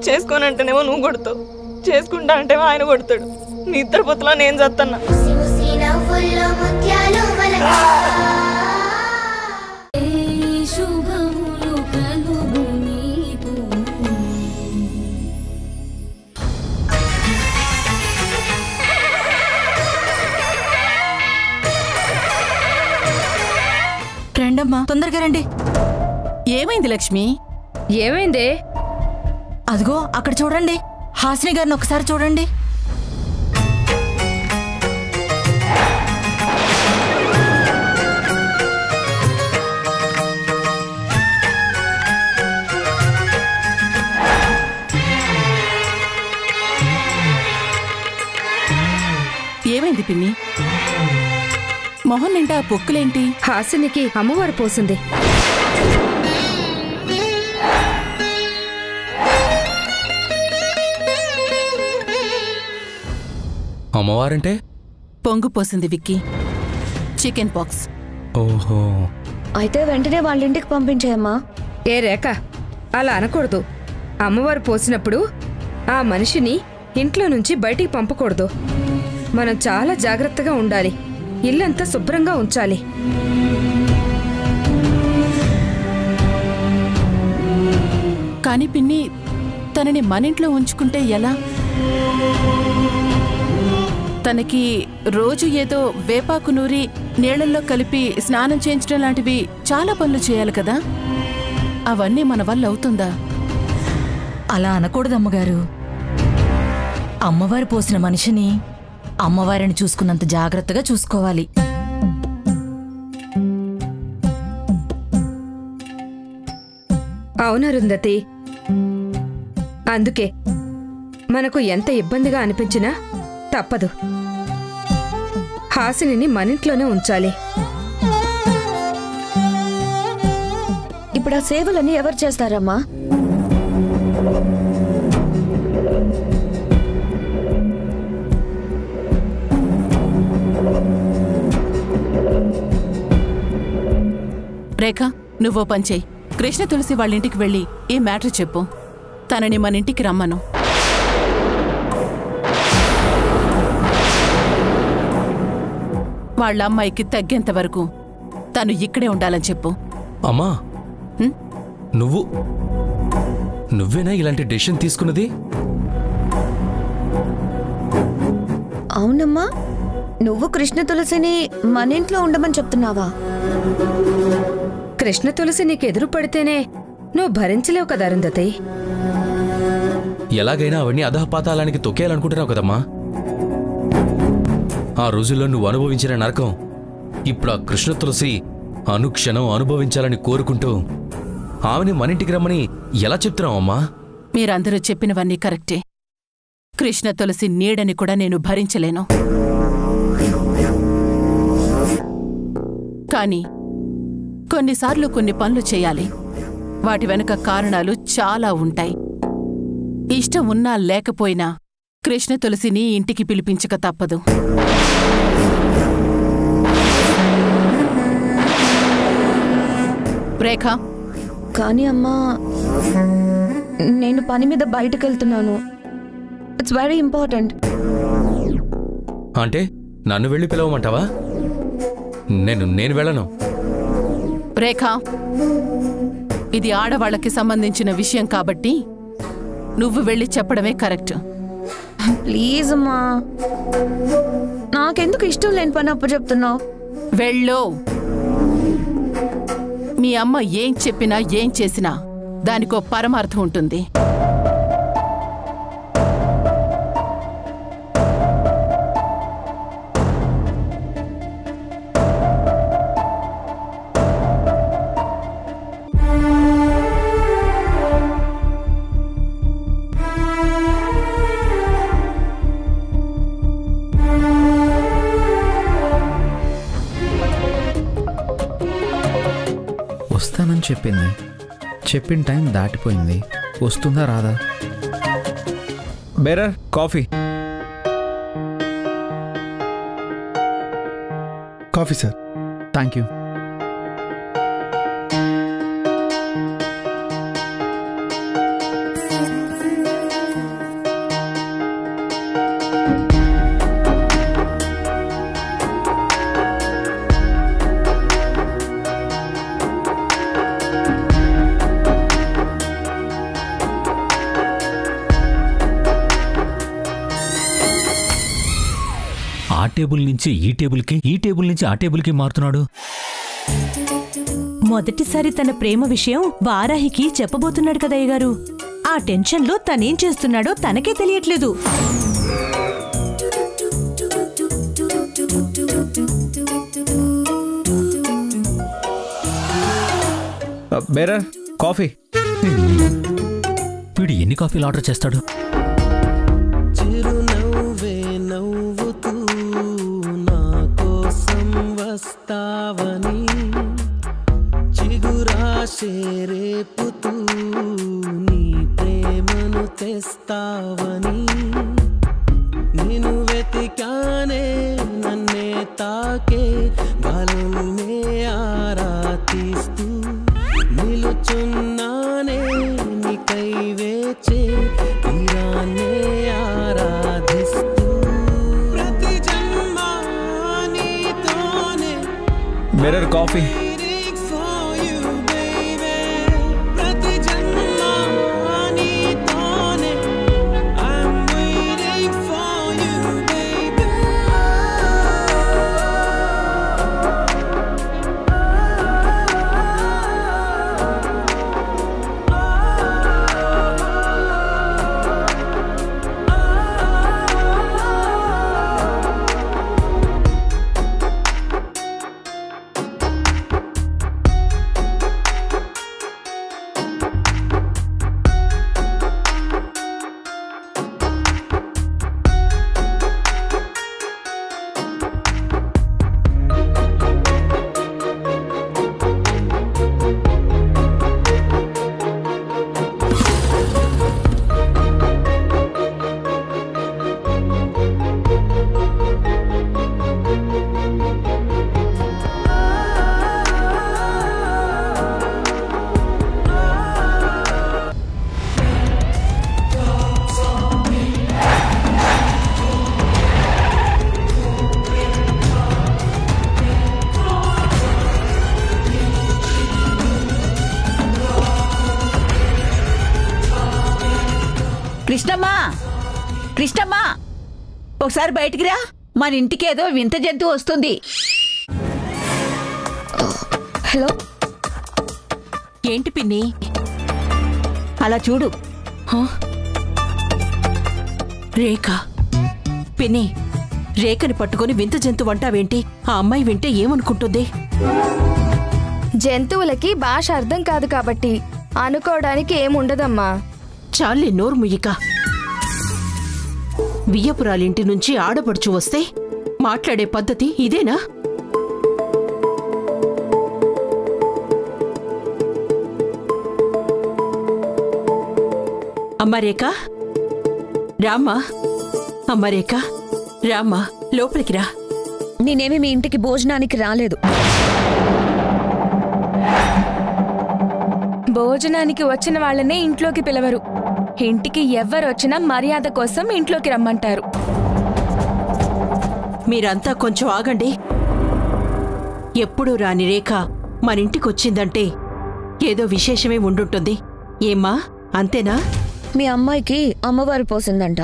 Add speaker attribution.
Speaker 1: చేసుకోనంటేనేమో నువ్వు కొడతావు, చేసుకుంటా అంటేమో ఆయన కొడతాడు. మీ ఇద్దరు పొత్తులో నేను చత్తన్నా.
Speaker 2: రండమ్మా, తొందరగా రండి. ఏమైంది లక్ష్మి?
Speaker 3: ఏమైందే?
Speaker 2: అదిగో అక్కడ చూడండి, హాసిని గారిని ఒకసారి చూడండి. ఏమైంది పిన్ని? మొహన్ నిండా పొక్కులేంటి?
Speaker 3: హాసినికి అమ్మవారు పోసింది.
Speaker 4: అమ్మవారంటే?
Speaker 2: పొంగు పోసింది విక్కీ, చికెన్ పాక్స్.
Speaker 4: ఓహో,
Speaker 5: అయితే వెంటనే వాళ్ళ ఇంటికి పంపించేయమ్మా.
Speaker 3: ఏ రేఖ, అలా అనకూడదు. అమ్మవారు పోసినప్పుడు ఆ మనిషిని ఇంట్లో నుంచి బయటికి పంపకూడదు. మనం చాలా జాగ్రత్తగా ఉండాలి, ఇల్లంతా శుభ్రంగా ఉంచాలి.
Speaker 2: కాని పిన్ని, తనని మనింట్లో ఉంచుకుంటే ఎలా? తనకి రోజు ఏదో వేపాకు నూరి నీళ్లలో కలిపి స్నానం చేయించడం లాంటివి చాలా పనులు చేయాలి కదా. అవన్నీ మన వల్ల అవుతుందా?
Speaker 6: అలా అనకూడదమ్మగారు. అమ్మవారు పోసిన మనిషిని అమ్మవారిని చూసుకున్నంత జాగ్రత్తగా చూసుకోవాలి.
Speaker 3: అవునరుంధతి, అందుకే మనకు ఎంత ఇబ్బందిగా అనిపించినా తప్పదు. హాసినిని మనింట్లోనే ఉంచాలి.
Speaker 5: ఇప్పుడు ఆ సేవలన్నీ ఎవరు చేస్తారమ్మా?
Speaker 2: రేఖ, నువ్వో పంచేయి. కృష్ణ తులసి వాళ్ళింటికి వెళ్ళి ఈ మ్యాటర్ చెప్పు. తనని మన ఇంటికి రమ్మను. వాళ్ళ అమ్మాయికి తగ్గేంత వరకు తను ఇక్కడే ఉండాలని చెప్పు.
Speaker 4: అమ్మా, నువ్వేనా ఇలాంటి డెసిషన్ తీసుకున్నది?
Speaker 5: అవునమ్మా, నువ్వు కృష్ణ తులసిని మన ఇంట్లో ఉండమని చెప్తున్నావా?
Speaker 3: కృష్ణ తులసి నీకెదురు పడితేనే నువ్వు భరించలేవు కదా అరుంధతి.
Speaker 4: ఎలాగైనా అవన్నీ అధఃపాతాళానికి తొక్కేయాలనుకుంటున్నావు కదమ్మా. ఆ రోజుల్లో నువ్వు అనుభవించిన నరకం ఇప్పుడు ఆ కృష్ణ తులసి అనుక్షణం అనుభవించాలని కోరుకుంటూ ఆమెని మనింటికి రమ్మని ఎలా చెప్తున్నావమ్మా?
Speaker 2: మీరందరూ చెప్పినవన్నీ కరెక్టే. కృష్ణ తులసి నీడని కూడా నేను భరించలేను. కానీ కొన్నిసార్లు కొన్ని పనులు చేయాలి. వాటి వెనుక కారణాలు చాలా ఉంటాయి. ఇష్టం ఉన్నా లేకపోయినా కృష్ణ తులసిని ఇంటికి పిలిపించక తప్పదు. రేఖ,
Speaker 5: కానీ అమ్మా, నేను పని మీద బయటకు వెళ్తున్నాను. It's very important.
Speaker 4: అంటే నన్ను వెళ్ళి పిలవమంటావా? నేను వెళ్ళను.
Speaker 2: రేఖ, ఇది ఆడవాళ్లకి సంబంధించిన విషయం కాబట్టి నువ్వు వెళ్ళి చెప్పడమే కరెక్ట్.
Speaker 5: ప్లీజ్ అమ్మా, నాకెందుకు ఇష్టం లేని పని అప్పు చెప్తున్నావు?
Speaker 2: వెళ్ళో. మీ అమ్మ ఏం చెప్పినా ఏం చేసినా దానికో పరమార్థం ఉంటుంది.
Speaker 7: వస్తానని చెప్పింది. చెప్పిన టైం దాటిపోయింది. వస్తుందా రాదా? Bearer, coffee.
Speaker 8: Coffee sir.
Speaker 7: Thank you.
Speaker 8: Table నుంచి ఈ టేబుల్కి, ఈ టేబుల్ నుంచి ఆ టేబుల్కి మారుతున్నాడు?
Speaker 9: మొదటిసారి తన ప్రేమ విషయం వారాహికి చెప్పబోతున్నాడు కదయ్య గారు. ఆ టెన్షన్లో తనేం చేస్తున్నాడో తనకే తెలియట్లేదు.
Speaker 7: Bearer coffee.
Speaker 8: వీడు ఎన్ని కాఫీలు ఆర్డర్ చేస్తాడు?
Speaker 10: చిరునవ్వే నవ్వుతూ నా కోసం వస్తావని, చిగురాశే రేపుతూ నీ ప్రేమను తెస్తావని, నిన్ను వెతికానే నన్నే తాకే గాలుల్నే ఆరాధిస్తూ నిలుచున్నానే నీకై వేచే తీరాన్నే ఆరాధిస్తూ ప్రతి జన్మ నీతోనే.
Speaker 7: Bearer coffee.
Speaker 6: కృష్ణమ్మా, కృష్ణమ్మా, ఒకసారి బయటికి రా. మన ఇంటికేదో వింత జంతువు వస్తుంది.
Speaker 5: హలో,
Speaker 2: ఏంటి పిన్ని?
Speaker 6: అలా చూడు.
Speaker 2: రేఖ. పిన్ని, రేఖని పట్టుకుని వింత జంతువు అంటావేంటి? ఆ అమ్మాయి వింటే ఏమనుకుంటుంది?
Speaker 5: జంతువులకి భాష అర్థం కాదు కాబట్టి అనుకోవడానికి ఏముండదమ్మా.
Speaker 2: చాలే నోరు ముయ్యిక. వియ్యపురాలింటి నుంచి ఆడపడుచు వస్తే మాట్లాడే పద్ధతి ఇదేనా? అమ్మా రేఖ, రామ్మా. అమ్మా రేఖ, రామ్మా, లోపలికి రా.
Speaker 5: నేనేమి మీ ఇంటికి భోజనానికి రాలేదు. భోజనానికి వచ్చిన వాళ్ళనే ఇంట్లోకి పిలవరు. ఇంటికి ఎవ్వరొచ్చినా మర్యాద కోసం ఇంట్లోకి రమ్మంటారు.
Speaker 2: మీరంతా కొంచెం ఆగండి. ఎప్పుడూ రాని రేఖ మనింటికొచ్చిందంటే ఏదో విశేషమే ఉండుంటుంది. ఏమ్మా, అంతేనా?
Speaker 5: మీ అమ్మాయికి అమ్మవారు పోసిందంట.